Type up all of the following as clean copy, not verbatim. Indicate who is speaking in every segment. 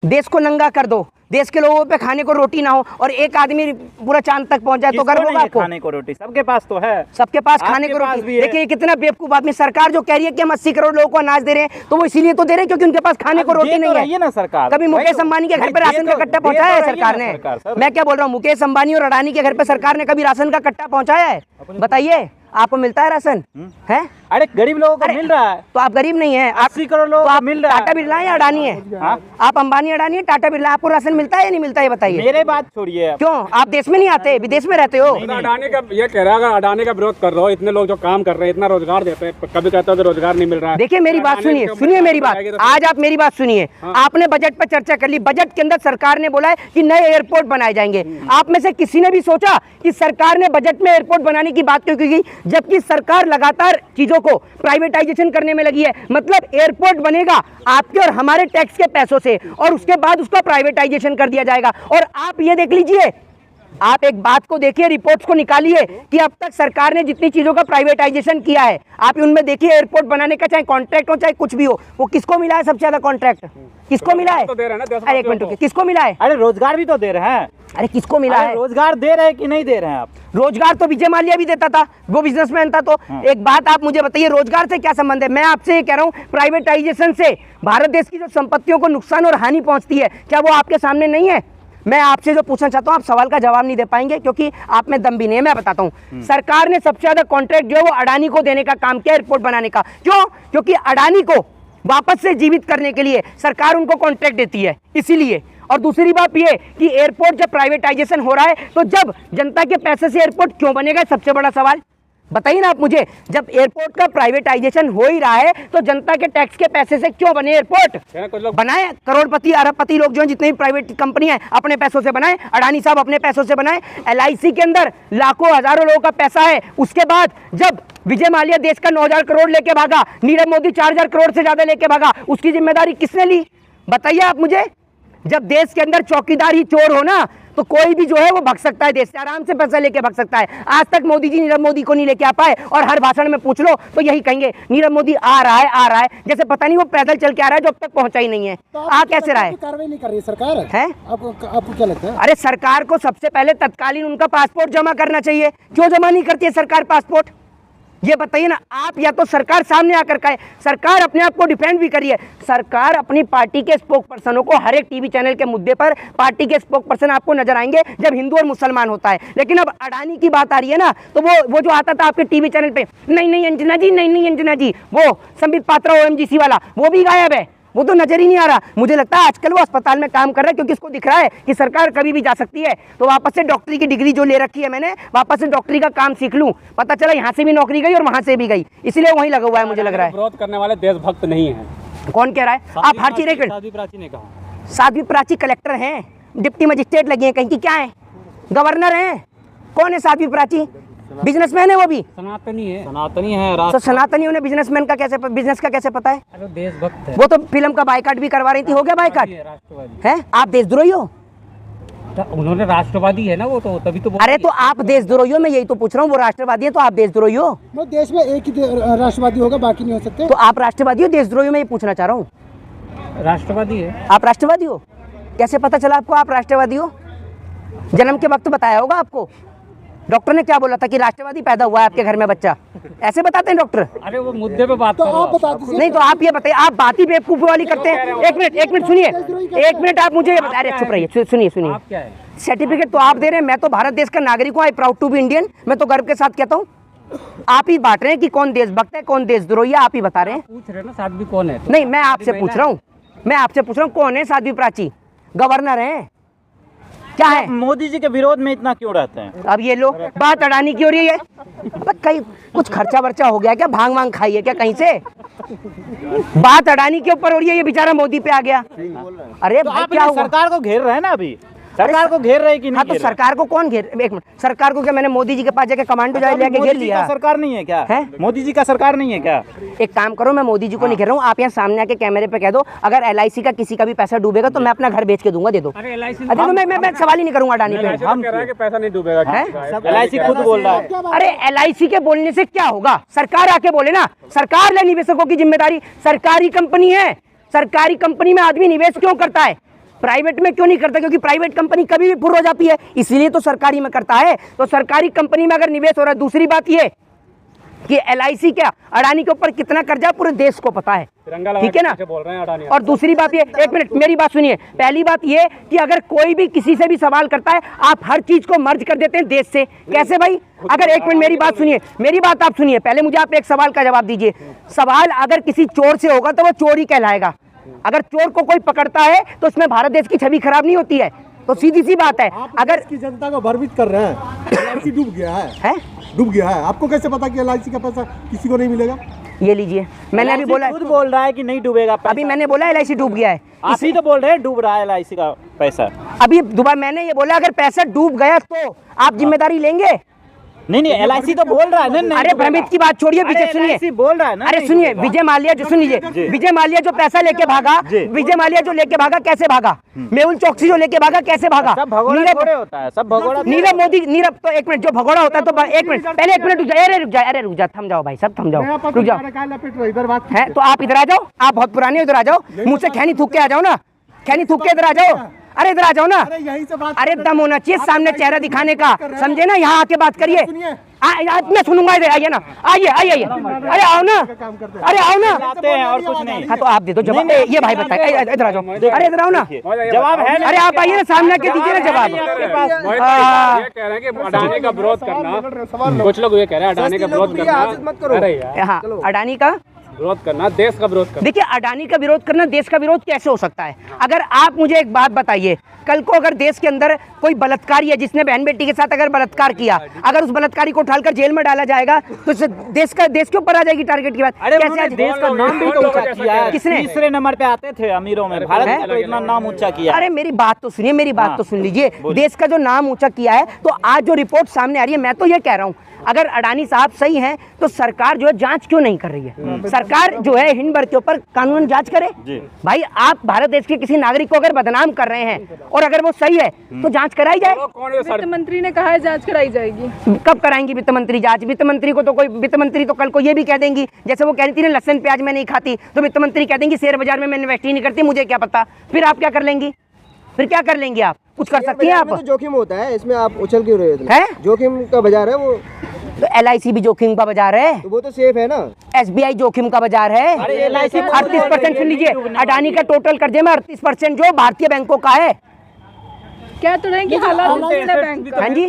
Speaker 1: देश को नंगा कर दो, देश के लोगों पे खाने को रोटी ना हो और एक आदमी पूरा चांद तक पहुंच जाए तो गर्व होगा आपको?
Speaker 2: खाने को रोटी सबके पास तो है,
Speaker 1: सबके पास खाने को रोटी। देखिए कितना बेवकूफ आदमी। सरकार जो कह रही है कि हम 80 करोड़ लोगों को अनाज दे रहे हैं, तो वो इसीलिए तो दे रहे हैं क्योंकि उनके पास खाने को रोटी नहीं है
Speaker 2: ना सरकार।
Speaker 1: कभी मुकेश अंबानी के घर पे राशन का कट्टा पहुंचाया है सरकार ने? मैं क्या बोल रहा हूँ, मुकेश अंबानी और अडानी के घर पे सरकार ने कभी राशन का कट्टा पहुंचाया है? बताइए, आपको मिलता है राशन? है?
Speaker 2: अरे गरीब लोगों को मिल रहा है।
Speaker 1: तो आप गरीब नहीं है,
Speaker 2: 80 करोड़ लोगों को मिल रहा है।
Speaker 1: टाटा बिरला है या अडानी है? आप अंबानी अडानी है, टाटा बिरला, आपको राशन मिलता है या नहीं मिलता है बताइए?
Speaker 2: मेरे बात छोड़िए,
Speaker 1: क्यों आप देश में नहीं आते, विदेश में रहते हो?
Speaker 3: अडानी का ये कह रहा है, अडानी का विरोध कर रहे हो, इतने लोग जो काम कर रहे हैं, इतना रोजगार देते हैं, कभी कहते हो कि रोजगार नहीं मिल रहा है।
Speaker 1: देखिए मेरी बात सुनिए, सुनिए मेरी बात, आज आप मेरी बात सुनिए। आपने बजट पर चर्चा कर ली, बजट के अंदर सरकार ने बोला है कि नए एयरपोर्ट बनाए जाएंगे। आप में से किसी ने भी सोचा कि सरकार ने बजट में एयरपोर्ट बनाने की बात क्यों की, जबकि सरकार लगातार चीजों को प्राइवेटाइजेशन करने में लगी है? मतलब एयरपोर्ट बनेगा आपके और हमारे टैक्स के पैसों से और उसके बाद उसका प्राइवेटाइजेशन कर दिया जाएगा। और आप ये देख लीजिए, आप एक बात को देखिए, रिपोर्ट्स को निकालिए कि अब तक सरकार ने जितनी चीजों का प्राइवेटाइजेशन किया है, आप उनमें देखिए एयरपोर्ट बनाने का चाहे कॉन्ट्रैक्ट हो चाहे कुछ भी हो, वो किसको मिला है सबसे ज्यादा कॉन्ट्रैक्ट? किसको मिला है? अरे एक मिनट, किसको मिला है?
Speaker 2: अरे रोजगार भी तो दे रहे हैं।
Speaker 1: अरे किसको मिला है?
Speaker 2: रोजगार दे रहे हैं कि नहीं दे रहे हैं आप?
Speaker 1: रोजगार तो विजय माल्या भी देता था, वो बिजनेसमैन था। तो एक बात आप मुझे बताइए, रोजगार से क्या संबंध है? मैं आपसे ये कह रहा हूँ, प्राइवेटाइजेशन से भारत देश की जो संपत्तियों को नुकसान और हानि पहुंचती है, क्या वो आपके सामने नहीं है? मैं आपसे जो पूछना चाहता हूँ, आप सवाल का जवाब नहीं दे पाएंगे क्योंकि आप में दम भी नहीं है। मैं बताता हूँ, सरकार ने सबसे ज्यादा कॉन्ट्रैक्ट जो है वो अडानी को देने का काम किया, एयरपोर्ट बनाने का। क्यों? क्योंकि अडानी को वापस से जीवित करने के लिए सरकार उनको कॉन्ट्रैक्ट देती है, इसीलिए। और दूसरी बात ये कि एयरपोर्ट जब प्राइवेटाइजेशन हो रहा है, तो जब जनता के पैसे से एयरपोर्ट क्यों बनेगा, सबसे बड़ा सवाल बताइए ना आप मुझे। जब एयरपोर्ट का प्राइवेटाइजेशन हो ही रहा है, तो जनता के टैक्स के पैसे से क्यों बने एयरपोर्ट? बनाए करोड़पति अरबपति लोग जो हैं, जितनी भी प्राइवेट कंपनी है, अपने पैसों से बनाए। अडानी साहब अपने पैसों से बनाए। LIC के अंदर लाखों हजारों लोगों का पैसा है। उसके बाद जब विजय माल्या देश का 9,000 करोड़ लेके भागा, नीरव मोदी 4,000 करोड़ से ज्यादा लेके भागा, उसकी जिम्मेदारी किसने ली बताइए आप मुझे? जब देश के अंदर चौकीदार ही चोर हो ना, तो कोई भी जो है वो भग सकता है, देश से आराम से पैसा लेके भग सकता है। आज तक मोदी जी नीरव मोदी को नहीं लेके आ पाए, और हर भाषण में पूछ लो तो यही कहेंगे, नीरव मोदी आ रहा है, जैसे पता नहीं वो पैदल चल के आ रहा है जो अब तक पहुंचा ही नहीं है। तो आ कैसे रहा है?
Speaker 4: कार्रवाई नहीं कर रही सरकार है? आपको क्या लगता है?
Speaker 1: अरे सरकार को सबसे पहले तत्कालीन उनका पासपोर्ट जमा करना चाहिए। क्यों जमा नहीं करती है सरकार पासपोर्ट, ये बताइए ना आप। या तो सरकार सामने आकर कहे, सरकार अपने आप को डिफेंड भी करिए। सरकार अपनी पार्टी के स्पोक पर्सनों को हर एक टीवी चैनल के मुद्दे पर पार्टी के स्पोक पर्सन आपको नजर आएंगे जब हिंदू और मुसलमान होता है। लेकिन अब अडानी की बात आ रही है ना, तो वो जो आता था आपके टीवी चैनल पे, नहीं अंजना जी, नहीं अंजना जी, वो संबित पात्रा OMGC वाला, वो भी गायब है, वो तो नजर ही नहीं आ रहा। मुझे लगता है आजकल वो अस्पताल में काम कर रहा है क्योंकि इसको दिख रहा है कि सरकार कभी भी जा सकती है, तो वापस से डॉक्टरी की डिग्री जो ले रखी है मैंने, वापस से डॉक्टरी का काम सीख लूं। पता चला यहाँ से भी नौकरी गई और वहां से भी गई, इसलिए वहीं लगा हुआ है। मुझे लग रहा है
Speaker 3: विरोध करने वाले देशभक्त नहीं है।
Speaker 1: कौन कह रहा है? आप हर चीज साध्वी प्राची कलेक्टर हैं, डिप्टी मजिस्ट्रेट लगे हैं, कहीं की क्या है, गवर्नर हैं। कौन है साध्वी प्राची? बिजनेसमैन है वो भी,
Speaker 3: सनातनी है।
Speaker 1: तो सनातनी उन्हें बिजनेसमैन का कैसे, बिजनेस का कैसे पता है?
Speaker 3: अरे देशभक्त है।
Speaker 1: वो तो फिल्म का बायकाट भी करवा रही थी, हो गया बायकाट है? आप देशद्रोही हो?
Speaker 3: उन्होंने राष्ट्रवादी है ना वो, तो तभी तो।
Speaker 1: अरे तो आप देशद्रोही हो, मैं यही तो पूछ रहा हूँ। वो राष्ट्रवादी है तो आप देशद्रोही हो?
Speaker 4: वो देश में एक ही राष्ट्रवादी होगा, बाकी नहीं हो सकते।
Speaker 1: तो आप राष्ट्रवादी हो देशद्रोही हो? मैं ये पूछना चाह रहा हूँ।
Speaker 3: राष्ट्रवादी है।
Speaker 1: आप राष्ट्रवादी हो? कैसे पता चला आपको आप राष्ट्रवादी हो? जन्म के वक्त बताया होगा आपको। डॉक्टर ने क्या बोला था कि राष्ट्रवादी पैदा हुआ है आपके घर में बच्चा? ऐसे बताते हैं डॉक्टर?
Speaker 3: अरे वो मुद्दे पे बात
Speaker 4: तो आप बता दीजिए।
Speaker 1: नहीं तो आप ये बताइए, आप बात ही बेवकूफी वाली करते हैं। एक मिनट सुनिए, एक मिनट आप मुझे ये बताइए। चुप रहिए, सुनिए।
Speaker 3: आप क्या है?
Speaker 1: सर्टिफिकेट तो आप दे रहे हैं, मैं तो भारत देश का नागरिक हूँ, I proud to be Indian. मैं तो गर्व के साथ कहता हूँ। आप ही बांट रहे हैं कि कौन देशभक्त है कौन देशद्रोही है, आप ही बता रहे हैं।
Speaker 3: पूछ रहे ना साध्वी कौन है?
Speaker 1: नहीं, मैं आपसे पूछ रहा हूँ, कौन है साध्वी प्राची? गवर्नर है क्या है?
Speaker 2: मोदी जी के विरोध में इतना क्यों रहते हैं?
Speaker 1: अब ये लोग बात अडानी की हो रही है, कहीं कुछ खर्चा वर्चा हो गया क्या? भांग वांग खाई है क्या कहीं से? बात अडानी के ऊपर हो रही है, ये बेचारा मोदी पे आ गया। अरे
Speaker 2: तो
Speaker 1: भाई
Speaker 2: आप
Speaker 1: क्या हुआ?
Speaker 2: सरकार को घेर रहे हैं ना अभी, सरकार को घेर रहे कि नहीं?
Speaker 1: हाँ तो सरकार को कौन घेर? एक मिनट, सरकार को क्या मैंने मोदी जी के पास जाके कमांडो जाए लेके घेर लिया?
Speaker 2: सरकार नहीं है क्या?
Speaker 1: है?
Speaker 2: मोदी जी का सरकार नहीं है क्या?
Speaker 1: एक काम करो, मैं मोदी जी को नहीं घेर रहा हूँ, आप यहाँ सामने आके कैमरे पे कह दो, अगर LIC का किसी का भी पैसा डूबेगा तो मैं अपना घर बेच के दूंगा, दे दो।
Speaker 3: अरे LIC
Speaker 1: मैं सवाल ही नहीं करूंगा अडानी पे।
Speaker 3: हम कह रहे हैं कि पैसा नहीं डूबेगा।
Speaker 2: LIC खुद बोल रहा है।
Speaker 1: अरे LIC के बोलने से क्या होगा? सरकार आके बोले ना, सरकार ले निवेशकों की जिम्मेदारी। सरकारी कंपनी है, सरकारी कंपनी में आदमी निवेश क्यों करता है? प्राइवेट में क्यों नहीं करता? क्योंकि प्राइवेट कंपनी कभी भी फुर हो जाती है, इसीलिए तो सरकारी में करता है। तो सरकारी कंपनी में अगर निवेश हो रहा है, दूसरी बात ये कि LIC क्या अडानी के ऊपर कितना कर्जा पूरे देश को पता है, ठीक है ना।
Speaker 3: बोल रहे हैं अडानी।
Speaker 1: और दूसरी बात ये, एक मिनट मेरी बात सुनिए, पहली बात ये कि अगर कोई भी किसी से भी सवाल करता है, आप हर चीज को मर्ज कर देते हैं देश से। कैसे भाई? अगर एक मिनट मेरी बात सुनिए, मेरी बात आप सुनिए, पहले मुझे आप एक सवाल का जवाब दीजिए। सवाल अगर किसी चोर से होगा तो वो चोर ही कहलाएगा। अगर चोर को कोई पकड़ता है तो उसमें भारत देश की छवि खराब नहीं होती है। तो सीधी सी बात है, अगर
Speaker 4: की जनता को भ्रमित कर रहे हैं, LIC डूब गया है, डूब गया है। आपको कैसे पता कि LIC का पैसा किसी को नहीं मिलेगा?
Speaker 1: ये लीजिए, मैंने अभी बोला,
Speaker 2: खुद बोल रहा है कि नहीं डूबेगा पैसा।
Speaker 1: अभी मैंने बोला LIC डूब गया है।
Speaker 2: आप ही तो बोल रहे हैं डूब रहा है LIC का पैसा।
Speaker 1: अभी दोबारा मैंने ये बोला अगर पैसा डूब गया तो आप जिम्मेदारी लेंगे?
Speaker 2: नहीं LIC तो बोल रहा है ना।
Speaker 1: अरे भ्रमित की बात छोड़िए, विजय सुनिए,
Speaker 2: LIC बोल रहा है ना।
Speaker 1: अरे सुनिए, विजय माल्या जो, सुन लीजिए, विजय माल्या जो पैसा लेके भागा, विजय माल्या जो लेके भागा कैसे भागा, मेहुल चोकसी जो लेके भागा कैसे भागा,
Speaker 2: सब भगोड़ा थोड़े होता है, सब भगोड़ा।
Speaker 1: नीरव मोदी, नीरव तो एक मिनट, जो भगोड़ा होता है तो एक मिनट पहले, एक मिनट रुक जाए, अरे रुक जा, थम जाओ भाई सब, थम जाओ, रुक जाओ।
Speaker 4: इधर बात
Speaker 1: है तो आप इधर आ जाओ, आप बहुत पुराने हो, इधर आ जाओ, मुंह से खैनी थूक के आ जाओ ना, खैनी थूक के इधर आ जाओ। अरे इधर आ जाओ ना,
Speaker 4: यहीं से बात।
Speaker 1: अरे दम होना चाहिए सामने चेहरा दिखाने का, समझे ना, यहाँ आके बात करिए। मैं सुनूंगा, इधर आइए ना, आइए आइए आइए, अरे आओ ना, अरे आओ ना,
Speaker 2: आते हैं और कुछ नहीं।
Speaker 1: हाँ तो आप दे दो जवाब। ये भाई बताए, इधर आ जाओ, अरे इधर आओ ना,
Speaker 2: जवाब है।
Speaker 1: अरे आप आइए ना, सामने के दीजिए ना जवाब।
Speaker 3: ये कह रहे हैं कि अडानी का विरोध करना, कुछ लोग ये कह रहे हैं अडानी का विरोध करना, अरे यार
Speaker 1: हाँ अडानी का
Speaker 3: विरोध करना, देश का विरोध करना।
Speaker 1: देखिए, अडानी का विरोध करना देश का विरोध कैसे हो सकता है? अगर आप मुझे एक बात बताइए, कल को अगर देश के अंदर कोई बलात्कारी है जिसने बहन बेटी के साथ अगर बलात्कार किया, अगर उस बलात्कारी को उठाकर जेल में डाला जाएगा तो देश के ऊपर आ जाएगी टारगेट की बात।
Speaker 2: अरे
Speaker 1: कैसे
Speaker 2: देश का नाम भी तो ऊंचा किया है।
Speaker 1: किसने?
Speaker 2: तीसरे नंबर पे आते थे अमीरों में, भारत ने तो इतना नाम ऊंचा किया।
Speaker 1: अरे मेरी बात तो सुनिए, मेरी बात तो सुन लीजिए, देश का जो नाम ऊंचा किया है, तो आज जो रिपोर्ट सामने आ रही है, मैं तो ये कह रहा हूँ अगर अडानी साहब सही हैं तो सरकार जो है जांच क्यों नहीं कर रही है? सरकार जो है हिंडनबर्ग के ऊपर कानून जांच करे। भाई आप भारत देश के किसी नागरिक को अगर बदनाम कर रहे हैं और अगर वो सही है तो जांच कराई जाए।
Speaker 5: वित्त मंत्री ने कहा है जांच कराई जाएगी।
Speaker 1: कब कराएंगी वित्त मंत्री जांच? वित्त मंत्री को तो कोई, वित्त मंत्री तो कल को ये भी कह देंगी, जैसे वो कह रही थी ना लहसुन प्याज मैं नहीं खाती, तो वित्त मंत्री कह देंगी शेयर बाजार में मैं इन्वेस्ट ही नहीं करती, मुझे क्या पता। फिर आप क्या कर लेंगी? फिर क्या कर लेंगी आप? कुछ कर सकती हैं आप?
Speaker 6: तो जोखिम होता है, इसमें आप उछल क्यों रहे हो?
Speaker 1: है
Speaker 6: जोखिम का बाजार है वो।
Speaker 1: तो LIC भी जोखिम का बाजार है,
Speaker 6: तो वो तो सेफ है ना।
Speaker 1: SBI जोखिम का बाजार है। 38% सुन लीजिए, अडानी का टोटल कर्जे में 38% जो भारतीय बैंकों का है।
Speaker 5: क्या तो रहे कि हालात स्थिर है बैंक का?
Speaker 1: हाँ जी,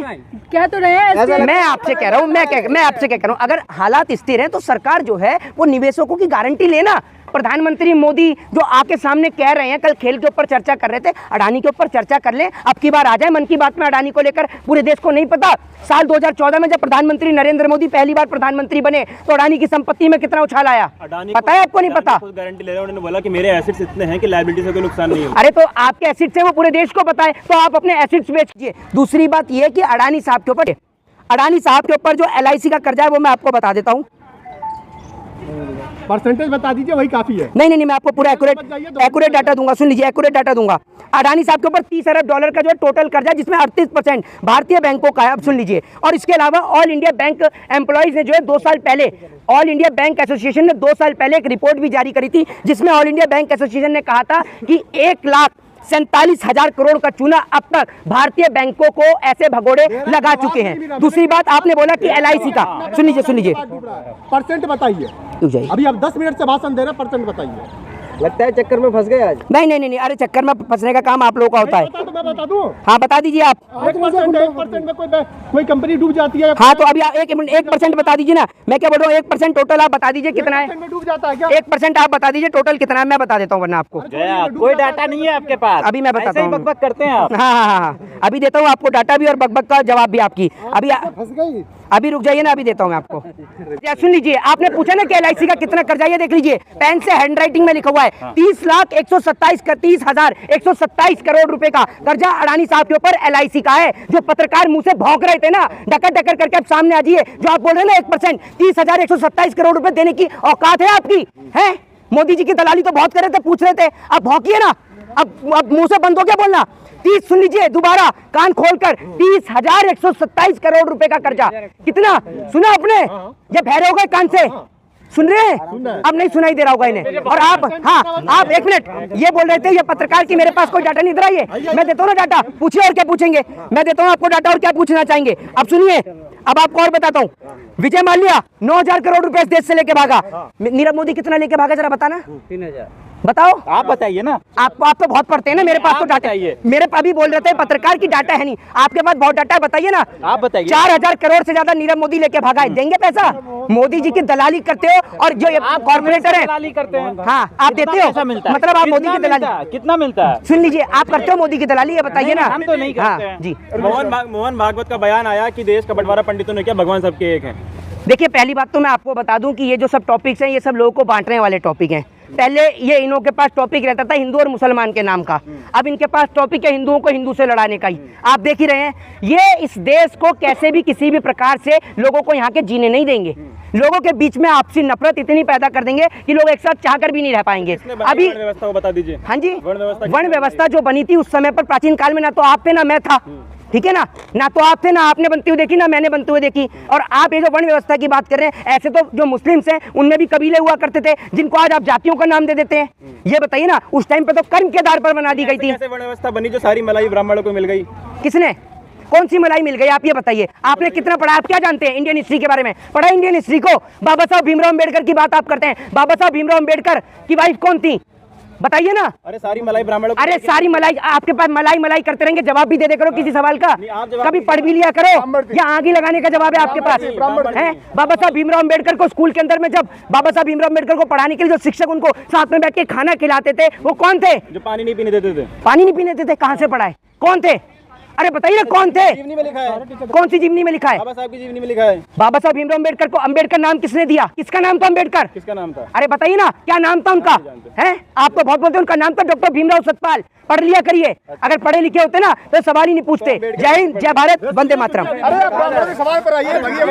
Speaker 5: क्या तो रहे हैं?
Speaker 1: मैं आपसे कह रहा हूँ, मैं आपसे क्या कह रहा हूँ, अगर हालात स्थिर हैं तो सरकार जो है वो निवेशकों की गारंटी लेना। प्रधानमंत्री मोदी जो आके सामने कह रहे हैं, कल खेल के ऊपर चर्चा कर रहे थे, अडानी के ऊपर चर्चा कर लें, अब की बार आ जाए मन की बात में अडानी को लेकर। पूरे देश को नहीं पता साल 2014 में जब प्रधानमंत्री नरेंद्र मोदी पहली बार प्रधानमंत्री बने तो अडानी की संपत्ति में कितना उछाल आया, पता है आपको? नहीं पता?
Speaker 7: गारंटी ले रहे हैं, उन्होंने बोला कि मेरे एसेट्स इतने हैं कि लायबिलिटी से कोई नुकसान नहीं हो।
Speaker 1: अरे तो आपके एसिड से वो पूरे देश को पता है, तो आप अपने एसिड्स बेच दीजिए। दूसरी बात ये कि अडानी साहब के ऊपर जो LIC का कर्जा है वो मैं आपको बता देता हूँ।
Speaker 4: परसेंटेज बता दीजिए, वही काफी है।
Speaker 1: नहीं, मैं आपको पूरा एक्यूरेट डाटा दूंगा। सुन लीजिए, एक्यूरेट डाटा दूंगा। अडानी साहब के ऊपर 30 अरब डॉलर का जो टोटल कर्जा, जिसमें 38% भारतीय बैंकों का है। अब सुन लीजिए, और इसके अलावा ऑल इंडिया बैंक एम्प्लॉइज ने जो है 2 साल पहले, ऑल इंडिया बैंक एसोसिएशन ने 2 साल पहले एक रिपोर्ट भी जारी करी थी, जिसमें ऑल इंडिया बैंक एसोसिएशन ने कहा था कि 1,47,000 करोड़ का चूना अब तक भारतीय बैंकों को ऐसे भगोड़े लगा चुके हैं। दूसरी बात आपने बोला कि LIC का, सुन लीजिए,
Speaker 4: परसेंट बताइए। अभी आप 10 मिनट से भाषण दे रहे हैं, परसेंट बताइए।
Speaker 6: लगता है चक्कर में फंस गए आज।
Speaker 1: नहीं, अरे चक्कर में फंसने का काम आप लोगों का होता है।
Speaker 4: तो मैं बता दूं,
Speaker 1: हाँ बता दीजिए आप।
Speaker 4: 1% में कोई कंपनी डूब जाती है।
Speaker 1: हाँ तो अभी 1% बता दीजिए ना। मैं क्या बोल रहा हूँ, 1% टोटल आप बता दीजिए कितना है।
Speaker 4: 1% में डूब जाता है क्या?
Speaker 1: 1% आप बता दीजिए टोटल कितना है, मैं बता देता हूँ वरना आपको।
Speaker 2: कोई डाटा नहीं है आपके पास?
Speaker 1: अभी मैं बताता हूँ।
Speaker 2: बकबक करते हैं आप।
Speaker 1: हाँ, अभी देता हूँ आपको डाटा भी और बकबक का जवाब भी आपकी। अभी रुक जाइए ना, अभी देता हूँ मैं आपको। सुन लीजिए, आपने पूछा ना कि LIC का कितना कर्जा, ये देख लीजिए, पेन से हैंडराइटिंग में लिखा हुआ है 30,127 करोड़ रुपए का कर्जा अडानी साहब के ऊपर LIC का है। जो पत्रकार मुंह से भौंक रहे थे ना, डकर करके आप सामने आ जाइए। जो आप बोल रहे हैं ना 1%, 30,127 करोड़ रुपए देने की औकात है आपकी? है? मोदी जी की दलाली तो बहुत कर रहे थे, पूछ रहे थे, अब भौंकिए ना। अब मुंह से बंद हो गया बोलना। 30 सुन लीजिए दोबारा कान खोलकर, 30,127 करोड़ रुपए का कर्जा। कितना सुना आपने? जब बहरे हो गए कान से, सुन रहे हैं? अब नहीं सुनाई दे रहा होगा इन्हें। और आप, हाँ, आप एक मिनट, ये बोल रहे थे ये पत्रकार की मेरे पास कोई डाटा नहीं दे रहा है। मैं देता हूँ ना डाटा, पूछिए और क्या पूछेंगे, मैं देता हूँ आपको डाटा और क्या पूछना चाहेंगे। अब सुनिए, अब आपको और बताता हूँ। विजय माल्या 9,000 करोड़ रुपए इस देश से लेके भागा। नीरव मोदी कितना लेके भागा जरा बताना।
Speaker 6: 3,000।
Speaker 2: बताओ, आप बताइए ना।
Speaker 1: आप तो बहुत पढ़ते हैं ना, मेरे पास तो डाटा है। मेरे पास भी बोल रहे थे पत्रकार की डाटा है नहीं, आपके पास बहुत डाटा है, बताइए ना।
Speaker 2: आप बताइए।
Speaker 1: 4,000 करोड़ से ज्यादा नीरव मोदी लेके भागा है। देंगे पैसा? मोदी जी की दलाली करते हो और जो कॉर्पोरेटर है
Speaker 2: दलाली करते हैं।
Speaker 1: हाँ, आप देते हो, मतलब आप मोदी की दलाली।
Speaker 2: कितना मिलता है?
Speaker 1: सुन लीजिए, आप करते हो मोदी की दलाली, ये बताइए ना।
Speaker 2: हम तो नहीं करते हैं।
Speaker 1: जी,
Speaker 7: मोहन भागवत का बयान आया कि देश का बंटवारा पंडितों ने किया, भगवान सबके एक है।
Speaker 1: देखिए, पहली बात तो मैं आपको बता दूं कि ये जो सब टॉपिक्स हैं ये सब लोगों को बांटने वाले टॉपिक हैं। पहले ये इन्हों के पास टॉपिक रहता था हिंदू और मुसलमान के नाम का, अब इनके पास टॉपिक है हिंदुओं को हिंदू से लड़ाने का ही। आप देख ही रहे हैं, ये इस देश को कैसे भी किसी भी प्रकार से लोगों को यहाँ के जीने नहीं देंगे। लोगों के बीच में आपसी नफरत इतनी पैदा कर देंगे कि लोग एक साथ चाहकर भी नहीं रह पाएंगे। अभी
Speaker 7: व्यवस्था को बता दीजिए।
Speaker 1: हाँ जी, वर्ण व्यवस्था जो बनी थी उस समय पर प्राचीन काल में, ना तो आप थे ना मैं था, ठीक है ना तो आप थे ना आपने बनती हुई देखी ना मैंने बनते हुए देखी। और आप ये जो वर्ण व्यवस्था की बात कर रहे हैं, ऐसे तो जो मुस्लिम्स हैं उनमें भी कबीले हुआ करते थे जिनको आज आप जातियों का नाम दे देते हैं। ये बताइए ना, उस टाइम पे तो कर्म के आधार पर बना दी गई थी।
Speaker 7: कैसे वर्ण व्यवस्था बनी जो सारी मलाई ब्राह्मणों को मिल गई?
Speaker 1: किसने, कौन सी मलाई मिल गई? आप ये बताइए, आपने कितना पढ़ा, आप क्या जानते हैं इंडियन हिस्ट्री के बारे में? पढ़ा इंडियन हिस्ट्री को? बाबा साहब भीमराव अम्बेडकर की बात आप करते हैं, बाबा साहब भीमराव अम्बेडकर की वाइफ कौन थी बताइए ना।
Speaker 7: अरे सारी मलाई ब्राह्मणों,
Speaker 1: अरे सारी मलाई, आपके पास मलाई करते रहेंगे, जवाब भी दे दे करो किसी सवाल का, कभी पढ़ भी लिया करो, या आगे लगाने का जवाब है आपके पास है। बाबा साहब भीमराव अम्बेडकर को स्कूल के अंदर में, जब बाबा साहब भीमराव अम्बेडकर को पढ़ाने के लिए जो शिक्षक उनको साथ में बैठ के खाना खिलाते थे वो कौन थे?
Speaker 7: जो पानी नहीं पीने देते थे।
Speaker 1: पानी नहीं पीने देते, कहाँ से पढ़ाए, कौन थे? अरे बताइए ना कौन थे?
Speaker 7: जीवनी में लिखा है।
Speaker 1: कौन सी जीवनी में लिखा है?
Speaker 7: बाबा साहब की जीवनी में लिखा है।
Speaker 1: बाबा साहब भीमराव अम्बेडकर को अम्बेडकर नाम किसने दिया? किसका नाम था अम्बेडकर?
Speaker 7: किसका नाम था?
Speaker 1: अरे बताइए ना, क्या नाम था उनका? है, आप तो बहुत बोलते हैं, उनका नाम था डॉक्टर भीमराव सतपाल। पढ़ लिया करिए, अगर पढ़े लिखे होते ना तो सवाल ही नहीं पूछते। जय हिंद, जय भारत, वंदे मातरम।
Speaker 4: अरे आप सवाल पर आइए।